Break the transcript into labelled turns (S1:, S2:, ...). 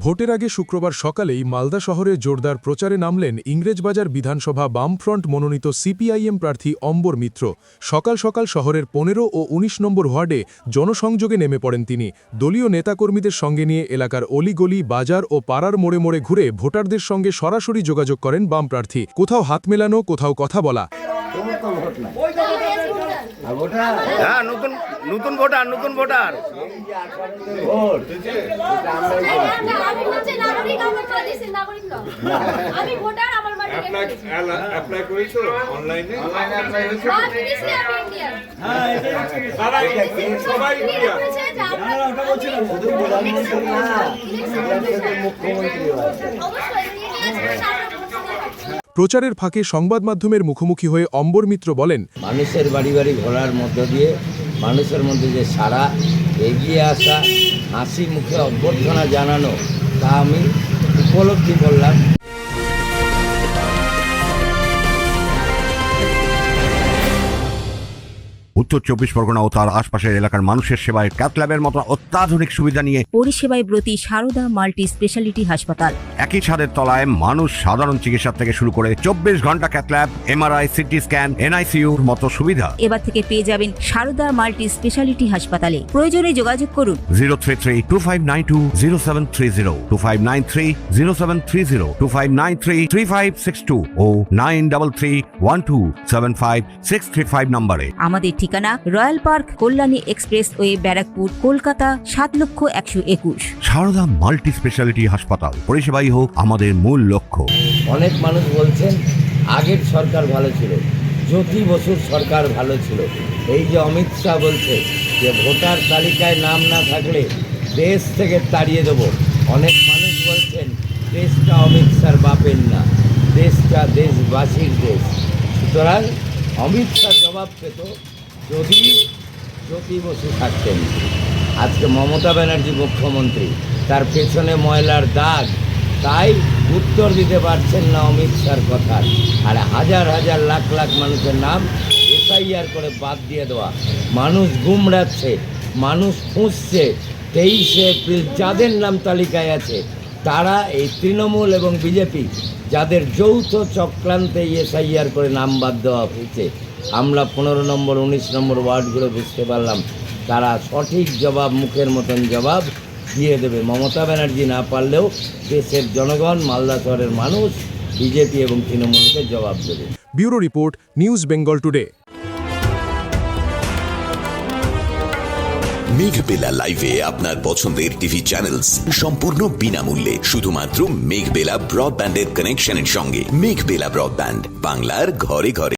S1: ভোটের আগে শুক্রবার সকালেই মালদা শহরে জোরদার প্রচারে নামলেন ইংরেজবাজার বিধানসভা বামফ্রন্ট মনোনীত সিপিআইএম প্রার্থী অম্বর মিত্র। সকাল সকাল শহরের ১৫ ও ১৯ নম্বর ওয়ার্ডে জনসংযোগে নেমে পড়েন তিনি। দলীয় নেতাকর্মীদের সঙ্গে নিয়ে এলাকার অলিগলি, বাজার ও পাড়ার মোড়ে মোড়ে ঘুরে ভোটারদের সঙ্গে সরাসরি যোগাযোগ করেন বাম প্রার্থী। কোথাও হাত মেলানো, কোথাও কথা বলা।
S2: হ্যাঁ, নতুন ভোটার
S1: প্রচারের ফাঁকে সংবাদ মাধ্যমের মুখোমুখি হয়ে অম্বর মিত্র বলেন,
S2: মানুষের বাড়ি বাড়ি ঘোরার মধ্য দিয়ে মানুষের মধ্যে যে সারা, এগিয়ে আসা, হাসি মুখে অভ্যর্থনা জানানো, তা আমি উপলব্ধি করলাম।
S3: উত্তর ২৪ পরগনা ও তার আশপাশের এলাকার মানুষের সেবায় ক্যাথ ল্যাবের মতো অত্যাধুনিক সুবিধা নিয়ে
S4: পরিষেবায় ব্রতী সারদা মাল্টি স্পেশালিটি হাসপাতাল।
S3: একই ছাদের তলায় মানুষ সাধারণ চিকিৎসা থেকে শুরু করে ২৪ ঘন্টা cath lab, MRI, CT scan, এনআইসিইউর মতো সুবিধা
S4: এবার থেকে পেয়ে যাবেন সারদা মাল্টি স্পেশালিটি হাসপাতালে। প্রয়োজনে যোগাযোগ করুন
S3: 033-2592-0730, 2593-0730, 2593-3562 ও 9331275635 নম্বরে।
S4: আমাদের ঠিকানা royal park, Kalyani expressway, Barrackpore, Kolkata ৭,১২১।
S3: সারদা মাল্টি স্পেশালিটি হাসপাতাল, পরিষেবাই হোক আমাদের মূল লক্ষ্য।
S2: অনেক মানুষ বলছেন আগের সরকার ভালো ছিল, জ্যোতি বসুর সরকার ভালো ছিল। এই যে অমিত শাহ বলছে যে ভোটার তালিকায় নাম না থাকলে দেশ থেকে তাড়িয়ে দেব, অনেক মানুষ বলছেন দেশটা অমিত শাহর বাপের না, দেশটা দেশবাসীর দেশ। সুতরাং অমিত শাহ জবাব পেত যদি জ্যোতি বসু থাকতেন। আজকে মমতা ব্যানার্জি মুখ্যমন্ত্রী, তার পেছনে ময়লার দাগ, তাই উত্তর দিতে পারছেন না অমিত শাহর কথা। আর হাজার হাজার লাখ লাখ মানুষের নাম এসআইআর করে বাদ দিয়ে দেওয়া, মানুষ গুমড়াচ্ছে, মানুষ খুঁজছে। 23শে এপ্রিল যাদের নাম তালিকায় আছে তারা এই তৃণমূল এবং বিজেপি, যাদের যৌথ চক্রান্তে এসআইআর করে নাম বাদ দেওয়া হয়েছে। আমরা 15 নম্বর 19 নম্বর ওয়ার্ডগুলো বুঝতে পারলাম তারা সঠিক জবাব, মুখের মতন জবাব দিয়ে দেবে। মমতা ব্যানার্জি না পারলেও দেশের জনগণ, মালদা শহরের মানুষ বিজেপি এবং তৃণমূলকে জবাব দেবে।
S1: Bureau report, news Bengal today.
S5: Meghbela লাইভে আপনার পছন্দের টিভি চ্যানেলস সম্পূর্ণ বিনামূল্যে, শুধুমাত্র মেঘবেলা ব্রডব্যান্ডের কানেকশনের সঙ্গে। মেঘবেলা ব্রডব্যান্ড, বাংলার ঘরে ঘরে।